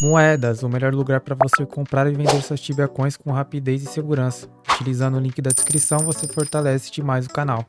Moedas, o melhor lugar para você comprar e vender suas Tibia Coins com rapidez e segurança. Utilizando o link da descrição, você fortalece demais o canal.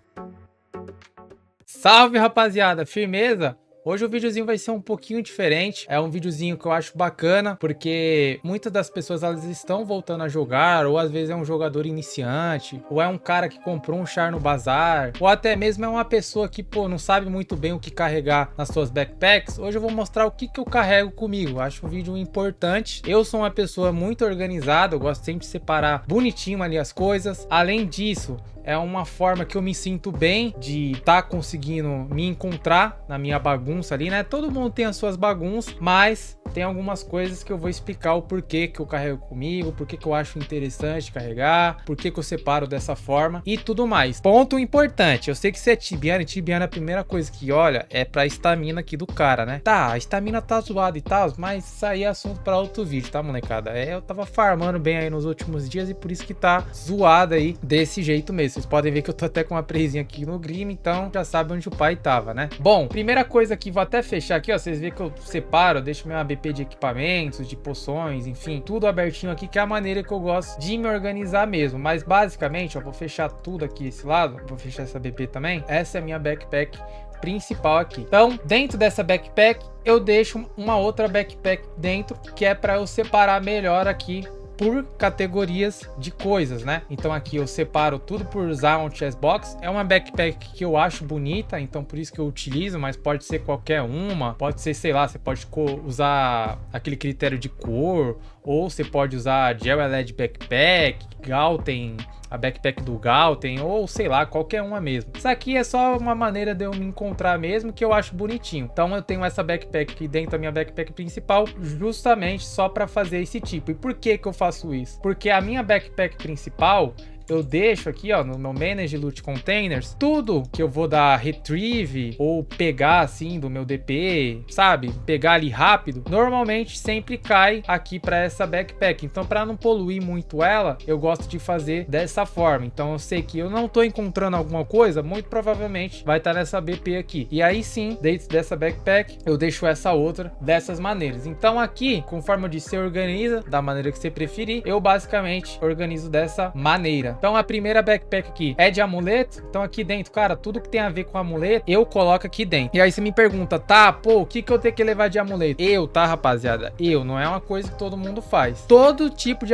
Salve, rapaziada, firmeza? Hoje o videozinho vai ser um pouquinho diferente, é um videozinho que eu acho bacana, porque muitas das pessoas elas estão voltando a jogar, ou às vezes é um jogador iniciante, ou é um cara que comprou um char no bazar, ou até mesmo é uma pessoa que, pô, não sabe muito bem o que carregar nas suas backpacks. Hoje eu vou mostrar o que eu carrego comigo, eu acho um vídeo importante. Eu sou uma pessoa muito organizada, eu gosto sempre de separar bonitinho ali as coisas. Além disso, é uma forma que eu me sinto bem de estar conseguindo me encontrar na minha bagunça ali, né? Todo mundo tem as suas bagunças, mas tem algumas coisas que eu vou explicar o porquê que eu carrego comigo, porquê que eu acho interessante carregar, porquê que eu separo dessa forma e tudo mais. Ponto importante, eu sei que você é tibiano, e tibiano é a primeira coisa que olha é pra estamina aqui do cara, né? Tá, a estamina tá zoada e tal, mas isso aí é assunto pra outro vídeo, tá, molecada? Eu tava farmando bem aí nos últimos dias e por isso que tá zoada aí desse jeito mesmo. Vocês podem ver que eu tô até com uma presinha aqui no Grim, então já sabe onde o pai tava, né? Bom, primeira coisa aqui, vou até fechar aqui, ó, vocês veem que eu separo, eu deixo minha BP de equipamentos, de poções, enfim, tudo abertinho aqui, que é a maneira que eu gosto de me organizar mesmo. Mas basicamente, ó, vou fechar tudo aqui esse lado, vou fechar essa BP também. Essa é a minha backpack principal aqui. Então, dentro dessa backpack, eu deixo uma outra backpack dentro, que é para eu separar melhor aqui por categorias de coisas, né? Então aqui eu separo tudo por usar um chest box. É uma backpack que eu acho bonita, então por isso que eu utilizo, mas pode ser qualquer uma. Pode ser, sei lá, você pode usar aquele critério de cor, ou você pode usar Gel LED Backpack, Galten, a backpack do Galten, ou sei lá, qualquer uma mesmo. Isso aqui é só uma maneira de eu me encontrar mesmo, que eu acho bonitinho. Então eu tenho essa backpack aqui dentro da minha backpack principal, justamente só para fazer esse tipo. E por que que eu faço isso? Porque a minha backpack principal, eu deixo aqui, ó, no meu Manage Loot Containers, tudo que eu vou dar retrieve ou pegar assim do meu DP, sabe? Pegar ali rápido, normalmente sempre cai aqui para essa backpack. Então, para não poluir muito ela, eu gosto de fazer dessa forma. Então, eu sei que eu não tô encontrando alguma coisa, muito provavelmente vai estar nessa BP aqui. E aí sim, dentro dessa backpack, eu deixo essa outra dessas maneiras. Então, aqui, conforme eu disse, você organiza da maneira que você preferir. Eu basicamente organizo dessa maneira. Então a primeira backpack aqui é de amuleto. Então aqui dentro, cara, tudo que tem a ver com amuleto, eu coloco aqui dentro. E aí você me pergunta, tá, pô, o que que eu tenho que levar de amuleto? Tá, rapaziada? Não é uma coisa que todo mundo faz. Todo tipo de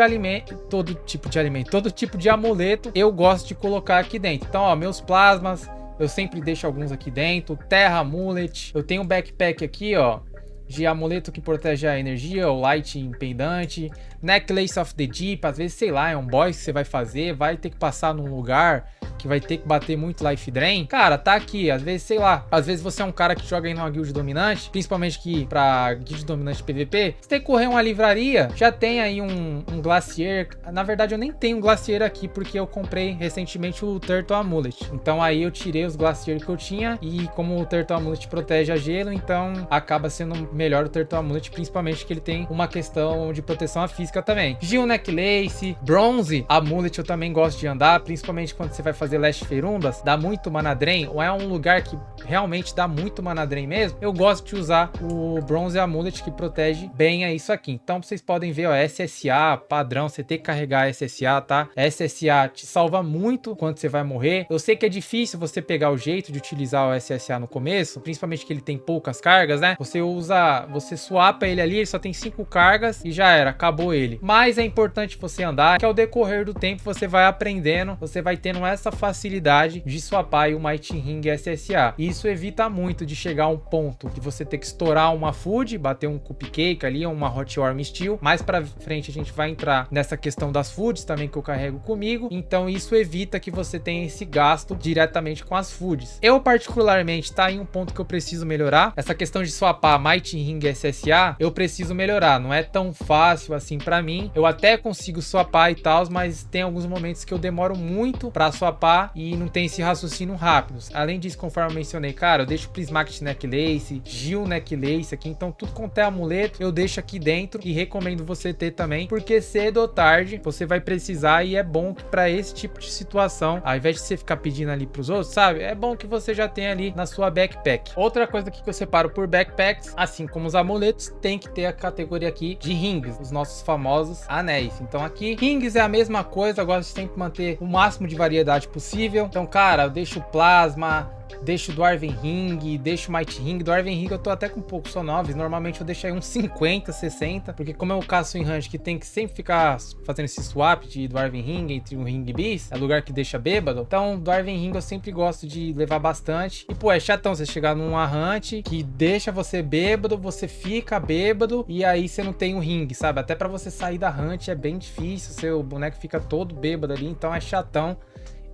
amuleto, eu gosto de colocar aqui dentro. Então, ó, meus plasmas, eu sempre deixo alguns aqui dentro. Terra Amulet. Eu tenho um backpack aqui, ó, de amuleto que protege a energia, o Light Pendante, Necklace of the Deep, às vezes, sei lá, é um boss que você vai fazer, vai ter que passar num lugar que vai ter que bater muito Life Drain. Cara, tá aqui, às vezes, sei lá, às vezes você é um cara que joga aí numa guild dominante, principalmente que pra guild dominante PVP, você tem que correr uma livraria, já tem aí um Glacier. Na verdade, eu nem tenho um Glacier aqui, porque eu comprei recentemente o Turtle Amulet. Então aí eu tirei os Glacier que eu tinha, e como o Turtle Amulet protege a gelo, então acaba sendo melhor o Turtle Amulet, principalmente que ele tem uma questão de proteção à física também. Gil Necklace, Bronze Amulet eu também gosto de andar, principalmente quando você vai fazer Last Ferundas, dá muito mana drain, ou é um lugar que realmente dá muito mana drain mesmo, eu gosto de usar o Bronze Amulet, que protege bem a isso aqui. Então vocês podem ver, ó, SSA padrão, você tem que carregar SSA, tá? SSA te salva muito quando você vai morrer. Eu sei que é difícil você pegar o jeito de utilizar o SSA no começo, principalmente que ele tem poucas cargas, né? Você swapa ele ali, ele só tem 5 cargas e já era, acabou ele. Mas é importante você andar, que ao decorrer do tempo você vai aprendendo, você vai tendo essa facilidade de swapar o Mighty Ring SSA. Isso evita muito de chegar a um ponto de você ter que estourar uma food, bater um cupcake ali, uma Hot Worm Steel. Mais pra frente a gente vai entrar nessa questão das foods também, que eu carrego comigo. Então isso evita que você tenha esse gasto diretamente com as foods. Eu particularmente, tá em um ponto que eu preciso melhorar. Essa questão de swapar Mighty Ring SSA, eu preciso melhorar. Não é tão fácil assim pra mim. Eu até consigo swapar e tal, mas tem alguns momentos que eu demoro muito pra swapar e não tem esse raciocínio rápido. Além disso, conforme mencionei, cara, eu deixo Prismatic Necklace, Gil Necklace aqui, então tudo quanto é amuleto, eu deixo aqui dentro e recomendo você ter também, porque cedo ou tarde você vai precisar e é bom que pra esse tipo de situação, ao invés de você ficar pedindo ali pros outros, sabe? É bom que você já tenha ali na sua backpack. Outra coisa aqui que eu separo por backpacks, assim como os amuletos, tem que ter a categoria aqui de rings, os nossos famosos anéis. Então aqui, rings é a mesma coisa, eu gosto de sempre manter o máximo de variedade possível. Então, cara, eu deixo plasma, deixo Dwarven Ring, deixo Might Ring. Dwarven Ring eu tô até com um pouco só 9. Normalmente eu deixo aí uns 50, 60. Porque como eu caço em range que tem que sempre ficar fazendo esse swap de Dwarven Ring entre um Ring Beast, é lugar que deixa bêbado. Então Dwarven Ring eu sempre gosto de levar bastante. E pô, é chatão você chegar num Hunt que deixa você bêbado, você fica bêbado e aí você não tem um ring, sabe? Até pra você sair da Hunt é bem difícil, seu boneco fica todo bêbado ali, então é chatão.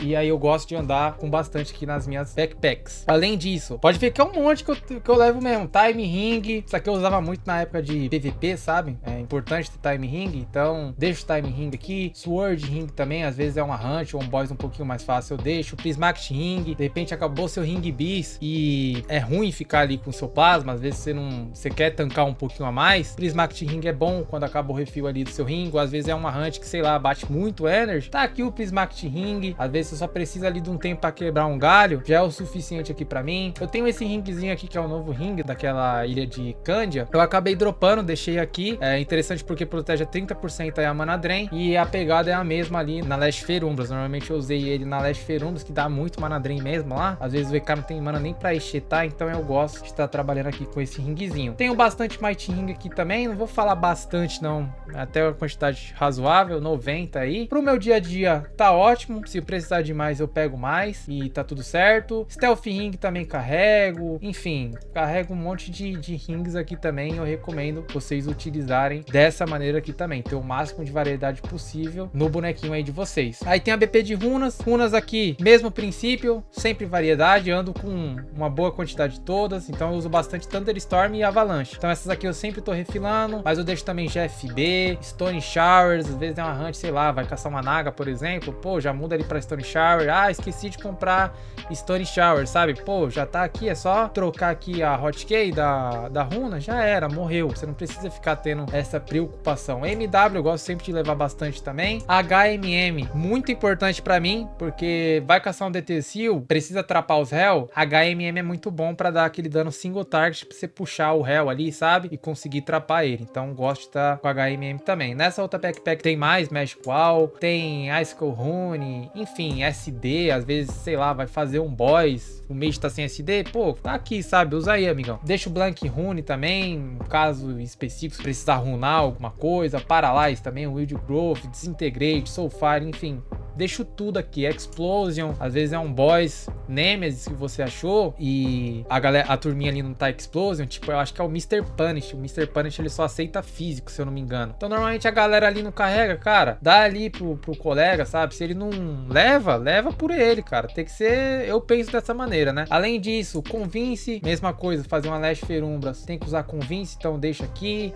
E aí eu gosto de andar com bastante aqui nas minhas backpacks. Além disso, pode ver que é um monte que eu levo mesmo. Time Ring. Isso aqui eu usava muito na época de PVP, sabe? É importante ter Time Ring. Então, deixo Time Ring aqui. Sword Ring também. Às vezes é uma Hunt ou um boss um pouquinho mais fácil. Eu deixo. Prismatic Ring. De repente acabou seu Ring Beast. E é ruim ficar ali com seu plasma. Às vezes você quer tancar um pouquinho a mais. Prismatic Ring é bom quando acaba o refil ali do seu ring. Ou às vezes é uma Hunt que, sei lá, bate muito energy. Tá aqui o Prismatic Ring. Às vezes você só precisa ali de um tempo para quebrar um galho, já é o suficiente aqui para mim. Eu tenho esse ringzinho aqui que é o novo ring daquela ilha de Candia. Eu acabei dropando, deixei aqui. É interessante porque protege 30% aí a mana drain e a pegada é a mesma ali na Leste Ferumbras. Normalmente eu usei ele na Leste Ferumbras, que dá muito mana drain mesmo lá. Às vezes o EK não tem mana nem para enxetar, então eu gosto de estar trabalhando aqui com esse ringzinho. Tenho bastante Might Ring aqui também, não vou falar bastante não, até uma quantidade razoável, 90 aí. Pro meu dia a dia tá ótimo, se precisar de mais eu pego mais e tá tudo certo. Stealth Ring também carrego, enfim, carrego um monte de rings aqui também. Eu recomendo vocês utilizarem dessa maneira aqui também, ter o máximo de variedade possível no bonequinho aí de vocês. Aí tem a BP de runas aqui, mesmo princípio, sempre variedade, ando com uma boa quantidade de todas, então eu uso bastante Thunderstorm e Avalanche. Então essas aqui eu sempre tô refilando, mas eu deixo também GFB, Stone Showers, às vezes é uma hunt, sei lá, vai caçar uma Naga, por exemplo, pô, já muda ali pra Stone Shower. Ah, esqueci de comprar Stone Shower, sabe? Pô, já tá aqui, é só trocar aqui a hotkey da runa, já era, morreu. Você não precisa ficar tendo essa preocupação. MW eu gosto sempre de levar bastante também. HMM, muito importante pra mim, porque vai caçar um DT Seal, precisa trapar os Hell. HMM é muito bom pra dar aquele dano single target, pra você puxar o Hell ali, sabe? E conseguir trapar ele. Então gosto de estar com HMM também. Nessa outra backpack tem mais Magic Wall, tem Icicle Rune, enfim, SD, às vezes, sei lá, vai fazer um boss, o mage tá sem SD, pô, tá aqui, sabe? Usa aí, amigão. Deixa o Blank Rune também, caso específico, se precisar runar alguma coisa. Paralyze também, Wild Growth, Disintegrate, Soulfire, enfim. Deixo tudo aqui, Explosion, às vezes é um boss Nemesis que você achou e a turminha ali não tá Explosion, tipo, eu acho que é o Mr. Punish. O Mr. Punish ele só aceita físico, se eu não me engano. Então normalmente a galera ali não carrega, cara, dá ali pro colega, sabe? Se ele não leva por ele, cara. Tem que ser, eu penso dessa maneira, né? Além disso, Convince, mesma coisa, fazer uma Leste Ferumbras, tem que usar Convince, então deixa aqui.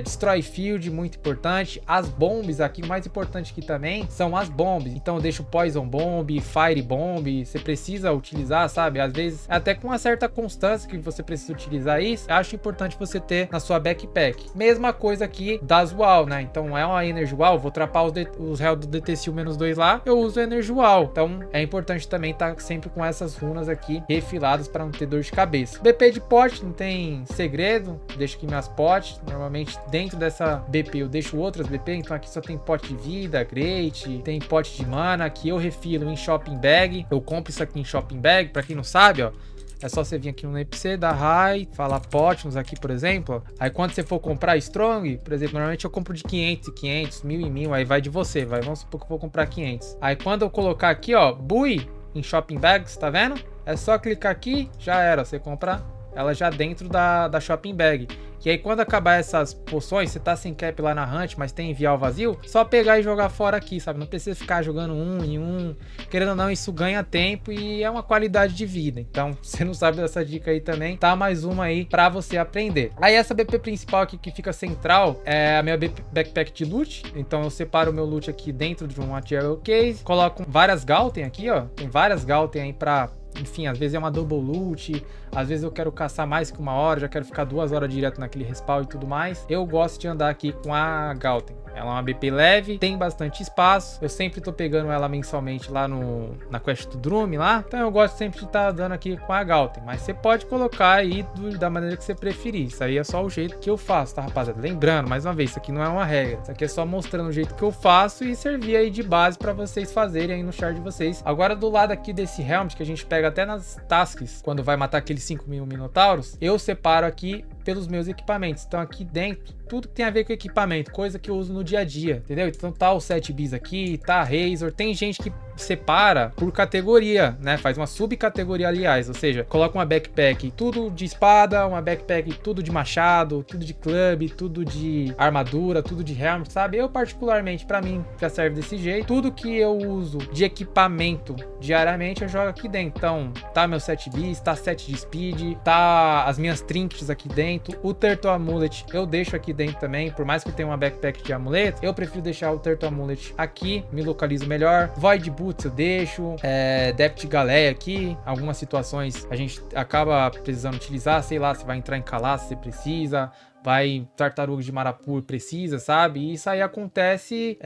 Destroy Field, muito importante. As bombs aqui, o mais importante aqui também são as bombs. Então eu deixo Poison Bomb, Fire Bomb, você precisa utilizar, sabe? Às vezes até com uma certa constância que você precisa utilizar isso, eu acho importante você ter na sua backpack. Mesma coisa aqui das Wall, né? Então é uma Energy Wall, vou trapar os réus do DTCU -2 lá, eu uso Energy Wall. Então é importante também estar sempre com essas runas aqui refiladas para não ter dor de cabeça. BP de pote, não tem segredo, deixo aqui minhas potes. Normalmente dentro dessa BP eu deixo outras BP, então aqui só tem pote de vida, Great, tem pote de mana, que eu refilo em Shopping Bag. Eu compro isso aqui em Shopping Bag, pra quem não sabe, ó, é só você vir aqui no NPC, dar high, falar Potions aqui, por exemplo. Aí quando você for comprar Strong, por exemplo, normalmente eu compro de 500 e 500, 1000 e 1000, aí vai de você, vamos supor que eu vou comprar 500. Aí quando eu colocar aqui, ó, Bui em Shopping Bags, tá vendo? É só clicar aqui, já era, você compra ela já dentro da Shopping Bag. Que aí quando acabar essas poções, você tá sem cap lá na hunt, mas tem enviar o vazio, só pegar e jogar fora aqui, sabe? Não precisa ficar jogando um em um. Querendo ou não, isso ganha tempo e é uma qualidade de vida. Então, se você não sabe dessa dica aí também, tá mais uma aí pra você aprender. Aí essa BP principal aqui que fica central é a minha backpack de loot. Então eu separo o meu loot aqui dentro de um material case, coloco várias Galten aqui, ó. Tem várias Galten aí pra enfim, às vezes é uma double loot, às vezes eu quero caçar mais que 1 hora, já quero ficar 2 horas direto naquele respawn e tudo mais. Eu gosto de andar aqui com a Galten. Ela é uma BP leve, tem bastante espaço. Eu sempre tô pegando ela mensalmente lá na Quest do Drume lá. Então eu gosto sempre de estar dando aqui com a Galten. Mas você pode colocar aí da maneira que você preferir. Isso aí é só o jeito que eu faço, tá, rapaziada? Lembrando, mais uma vez, isso aqui não é uma regra. Isso aqui é só mostrando o jeito que eu faço e servir aí de base pra vocês fazerem aí no char de vocês. Agora do lado aqui desse helmet, que a gente pega até nas tasks, quando vai matar aqueles 5.000 minotauros, eu separo aqui pelos meus equipamentos. Então aqui dentro, tudo que tem a ver com equipamento, coisa que eu uso no dia a dia, entendeu? Então tá o 7 bis aqui, tá a Razor, tem gente que separa por categoria, né? Faz uma subcategoria, aliás, ou seja, coloca uma backpack tudo de espada, uma backpack tudo de machado, tudo de club, tudo de armadura, tudo de helmet, sabe? Eu particularmente, pra mim, já serve desse jeito. Tudo que eu uso de equipamento diariamente, eu jogo aqui dentro. Então, tá meu 7 bis, tá 7 de speed, tá as minhas trinkets aqui dentro, o Turtle Amulet eu deixo aqui dentro também, por mais que eu tenha uma backpack de amuleto, eu prefiro deixar o Turtle Amulet aqui, me localizo melhor. Void Boots eu deixo, Depth Galeia aqui, algumas situações a gente acaba precisando utilizar, sei lá, você vai entrar em Calaço, você precisa, vai tartaruga de Marapur precisa, sabe? E isso aí acontece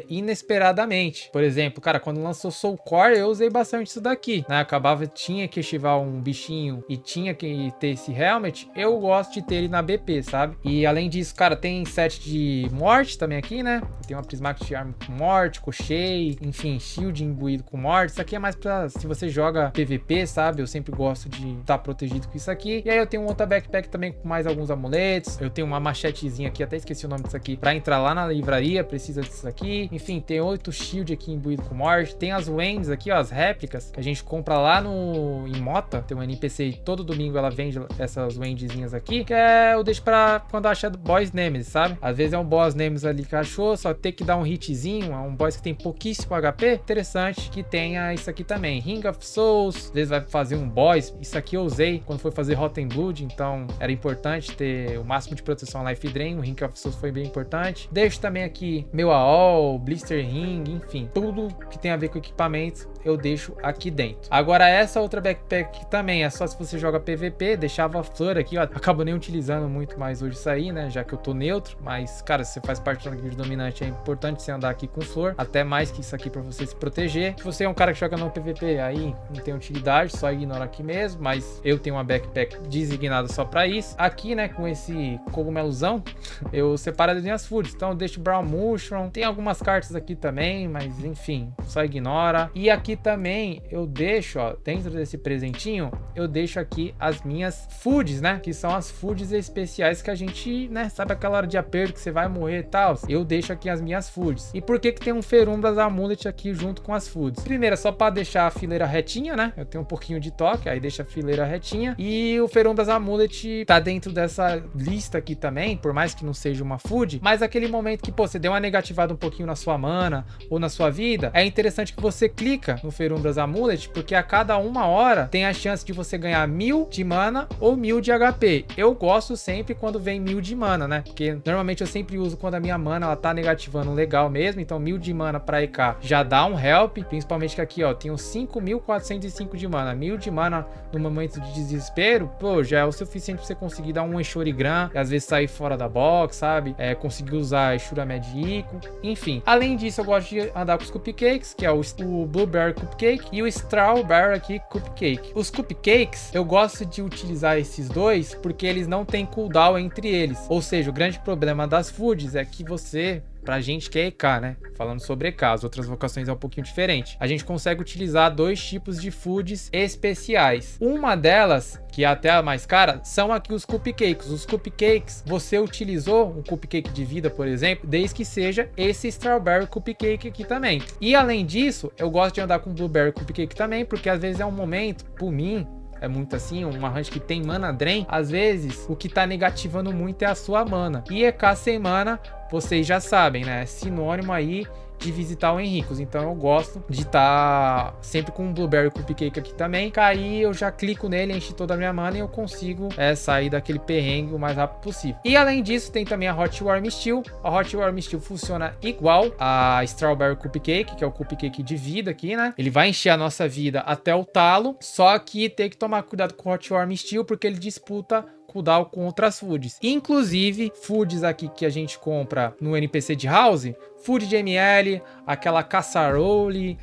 inesperadamente. Por exemplo, cara, quando lançou Soul Core, eu usei bastante isso daqui, né? Acabava, tinha que ativar um bichinho e tinha que ter esse helmet. Eu gosto de ter ele na BP, sabe? E além disso, cara, tem set de morte também aqui, né? Tem uma Prismatic de arma com morte, cochei, enfim, shield imbuído com morte. Isso aqui é mais pra se você joga PVP, sabe? Eu sempre gosto de estar protegido com isso aqui. E aí eu tenho outra backpack também com mais alguns amuletos. Eu tenho uma machetezinha aqui, até esqueci o nome disso aqui, pra entrar lá na livraria, precisa disso aqui. Enfim, tem 8 shield aqui imbuído com morte. Tem as Wends aqui, ó, as réplicas, que a gente compra lá em Mota. Tem um NPC e todo domingo ela vende essas Wendzinhas aqui, que eu deixo pra quando acha boss Nemesis, sabe? Às vezes é um boss Nemesis ali que achou, só ter que dar um hitzinho, é um boss que tem pouquíssimo HP. Interessante que tenha isso aqui também. Ring of Souls, às vezes vai fazer um boss. Isso aqui eu usei quando foi fazer Rotten Blood, então era importante ter o máximo de proteção Life Drain. O Ring of Souls foi bem importante. Deixo também aqui meu AOL, Blister Ring, enfim, tudo que tem a ver com equipamento eu deixo aqui dentro. Agora essa outra backpack também é só se você joga PVP, deixava a flor aqui, ó, acabo nem utilizando muito mais hoje isso aí, né, já que eu tô neutro, mas cara, se você faz parte do guild dominante, é importante você andar aqui com flor, até mais que isso aqui pra você se proteger. Se você é um cara que joga no PVP, aí não tem utilidade, só ignora aqui mesmo, mas eu tenho uma backpack designada só pra isso. Aqui, né, com esse cogumelozão, eu separo as minhas foods, então eu deixo Brown Mushroom, tem algumas cartas aqui também, mas enfim, só ignora. E aqui também eu deixo, ó, dentro desse presentinho, eu deixo aqui as minhas foods, né, que são as foods especiais que a gente, né, sabe aquela hora de aperto que você vai morrer e tal, eu deixo aqui as minhas foods. E por que que tem um Ferumbras Amulet aqui junto com as foods? Primeiro, é só para deixar a fileira retinha, né, eu tenho um pouquinho de toque, aí deixa a fileira retinha, e o Ferumbras Amulet tá dentro dessa lista aqui também, por mais que não seja uma food, mas aquele momento que, pô, você deu uma negativada um pouquinho na sua mana ou na sua vida, é interessante que você clica no Ferumbras Amulet, porque a cada 1 hora tem a chance de você ganhar 1000 de mana ou 1000 de HP. Eu gosto sempre quando vem 1000 de mana, né? Porque normalmente eu sempre uso quando a minha mana ela tá negativando legal mesmo, então 1000 de mana pra EK já dá um help, principalmente que aqui, ó, tenho 5405 de mana, 1000 de mana no momento de desespero, pô, já é o suficiente pra você conseguir dar um Eshurigram, às vezes sair fora da box, sabe? Conseguir usar Eshura Medico, enfim. Além disso, eu gosto de andar com os cupcakes, que é o Blueberry Cupcake e o Strawberry aqui Cupcake. Os cupcakes, eu gosto de utilizar esses dois porque eles não têm cooldown entre eles. Ou seja, o grande problema das foods é que você, pra gente que é EK, né? Falando sobre EK, as outras vocações é um pouquinho diferente. A gente consegue utilizar 2 tipos de foods especiais. Uma delas, que é até a mais cara, são aqui os cupcakes. Os cupcakes, você utilizou um cupcake de vida, por exemplo, desde que seja esse Strawberry Cupcake aqui também. E além disso, eu gosto de andar com Blueberry Cupcake também, porque às vezes é um momento, por mim, é muito assim, uma range que tem mana drain, às vezes o que tá negativando muito é a sua mana. E EK sem mana, vocês já sabem, né? É sinônimo aí de visitar o Henricos. Então eu gosto de estar sempre com um Blueberry Cupcake aqui também. Cair, eu já clico nele, enche toda a minha mana e eu consigo sair daquele perrengue o mais rápido possível. E além disso, tem também a Hot Warm Steel. A Hot Warm Steel funciona igual a Strawberry Cupcake, que é o cupcake de vida aqui, né? Ele vai encher a nossa vida até o talo, só que tem que tomar cuidado com o Hot Warm Steel, porque ele disputa cooldown com outras foods. Inclusive, foods aqui que a gente compra no NPC de House, food de ML, aquela casserole,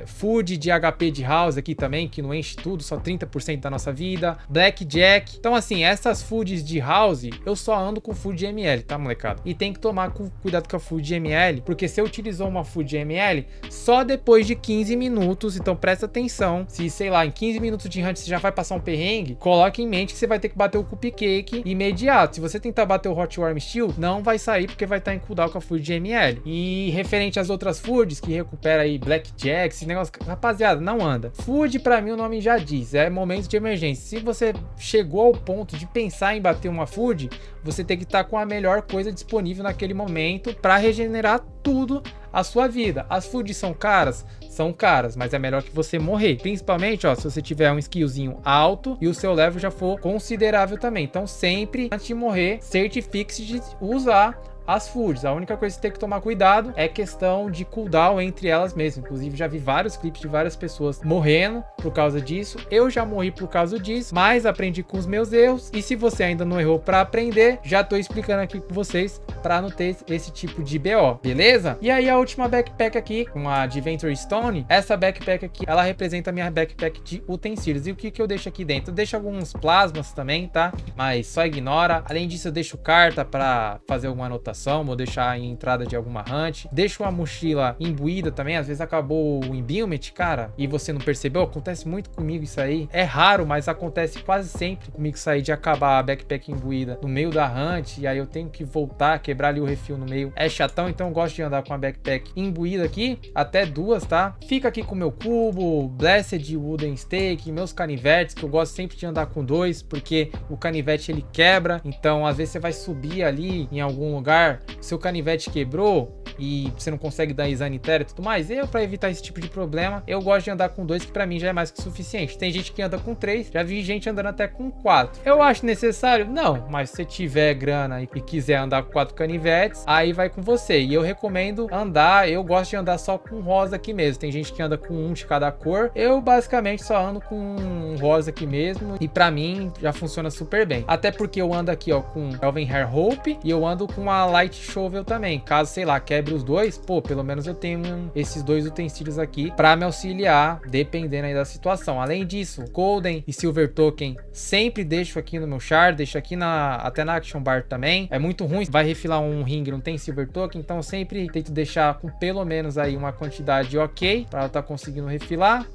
food de HP de House aqui também, que não enche tudo, só 30% da nossa vida, Blackjack. Então assim, essas foods de House, eu só ando com food de ML, tá, molecada? E tem que tomar cuidado com a food de ML, porque você utilizou uma food de ML só depois de 15 minutos, então presta atenção. Se, sei lá, em 15 minutos de hunt você já vai passar um perrengue, coloque em mente que você vai ter que bater o cupcake imediato. Se você tentar bater o Hot Warm Steel, não vai sair, porque vai estar em cooldown com a food de ML. E referente às outras foods que recupera aí Blackjack, esse negócio, rapaziada, não anda. Food, pra mim, o nome já diz, é momento de emergência. Se você chegou ao ponto de pensar em bater uma food, você tem que estar com a melhor coisa disponível naquele momento para regenerar tudo a sua vida. As foods são caras? São caras, mas é melhor que você morrer. Principalmente, ó, se você tiver um skillzinho alto e o seu level já for considerável também. Então sempre, antes de morrer, certifique-se de usar as foods. A única coisa que você tem que tomar cuidado é questão de cooldown entre elas mesmas. Inclusive, já vi vários clipes de várias pessoas morrendo por causa disso. Eu já morri por causa disso, mas aprendi com os meus erros. E se você ainda não errou para aprender, já tô explicando aqui com vocês para não ter esse tipo de BO, beleza? E aí a última backpack aqui, com a Adventure Stone. Essa backpack aqui, ela representa a minha backpack de utensílios. E o que eu deixo aqui dentro? Eu deixo alguns plasmas também, tá? Mas só ignora. Além disso, eu deixo carta para fazer alguma anotação, vou deixar em entrada de alguma hunt, deixo uma mochila imbuída também, às vezes acabou o imbuement, cara, e você não percebeu, acontece muito comigo isso aí, é raro, mas acontece quase sempre comigo isso aí, de acabar a backpack imbuída no meio da hunt, e aí eu tenho que voltar, quebrar ali o refil no meio, é chatão, então eu gosto de andar com a backpack imbuída aqui, até duas, tá? Fica aqui com o meu cubo, Blessed Wooden Stake, meus canivetes, que eu gosto sempre de andar com dois, porque o canivete ele quebra, então às vezes você vai subir ali em algum lugar, seu canivete quebrou e você não consegue dar Isanitéria e tudo mais. Pra evitar esse tipo de problema, eu gosto de andar com dois, que pra mim já é mais que suficiente. Tem gente que anda com três, já vi gente andando até com quatro. Eu acho necessário? Não, mas se você tiver grana e quiser andar com 4 canivetes, aí vai com você. E eu recomendo andar, eu gosto de andar só com rosa aqui mesmo. Tem gente que anda com um de cada cor. Eu basicamente só ando com um rosa aqui mesmo, e pra mim já funciona super bem. Até porque eu ando aqui, ó, com Elvenhair Hope, e eu ando com a Light Shovel também. Caso, sei lá, quebre os dois, pô, pelo menos eu tenho esses dois utensílios aqui pra me auxiliar, dependendo aí da situação. Além disso, Golden e Silver Token sempre deixo aqui no meu char, deixo aqui até na Action Bar também. É muito ruim, vai refilar um ring, não tem Silver Token, então eu sempre tento deixar com pelo menos aí uma quantidade ok, pra ela tá conseguindo refilar.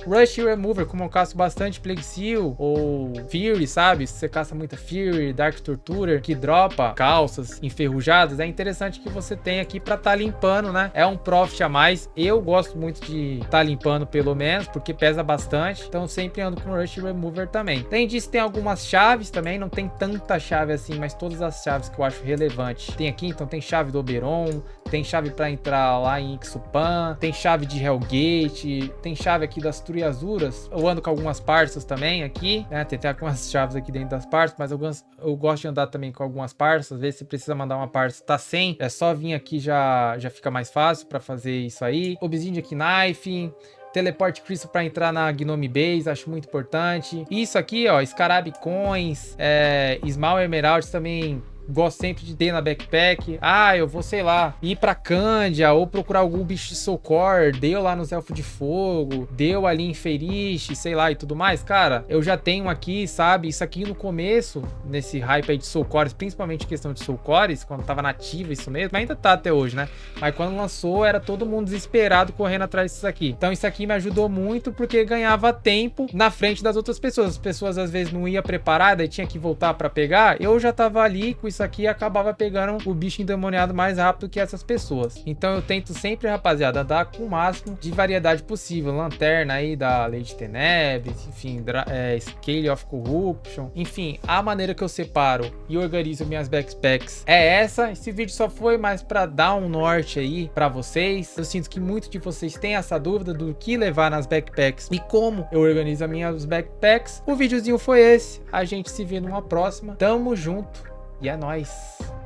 Rush Remover, como eu caço bastante Plague Seal ou Fury, sabe? Se você caça muita Fury, Dark Torturer, que dropa calças enferrujadas, é interessante que você tenha aqui para estar limpando, né? É um profit a mais. Eu gosto muito de estar limpando pelo menos, porque pesa bastante. Então sempre ando com Rush Remover também. Além disso, tem algumas chaves também. Não tem tanta chave assim, mas todas as chaves que eu acho relevante tem aqui. Então tem chave do Oberon, tem chave para entrar lá em Ixupan, tem chave de Hellgate, tem chave aqui das Triazuras. Eu ando com algumas parças também aqui, né? Tem até algumas chaves aqui dentro das parças, mas eu gosto de andar também com algumas parças. Às vezes você precisa mandar uma parça, tá sem, é só vir aqui, já fica mais fácil para fazer isso aí. Obsidian Knife, Teleport Crystal para entrar na Gnome Base, acho muito importante. Isso aqui, ó, Scarab Coins, Small Emeralds também gosto sempre de ter na backpack. Eu vou, sei lá, ir pra Cândia ou procurar algum bicho de Soulcore, deu lá nos Elfos de Fogo, deu ali em Feriche, sei lá, e tudo mais. Cara, eu já tenho aqui, sabe? Isso aqui no começo, nesse hype aí de Soulcores, principalmente questão de Soulcores, quando tava nativa isso mesmo, ainda tá até hoje, né? Mas quando lançou, era todo mundo desesperado correndo atrás disso aqui. Então isso aqui me ajudou muito, porque ganhava tempo na frente das outras pessoas. As pessoas às vezes não iam preparadas e tinha que voltar pra pegar. Eu já tava ali com isso isso aqui acabava pegando o bicho endemoniado mais rápido que essas pessoas. Então eu tento sempre, rapaziada, dar com o máximo de variedade possível. Lanterna aí da Lei de Tenebres, enfim, Scale of Corruption, enfim, a maneira que eu separo e organizo minhas backpacks é essa. Esse vídeo só foi mais para dar um norte aí para vocês. Eu sinto que muitos de vocês têm essa dúvida do que levar nas backpacks e como eu organizo as minhas backpacks. O videozinho foi esse, a gente se vê numa próxima. Tamo junto e é nóis!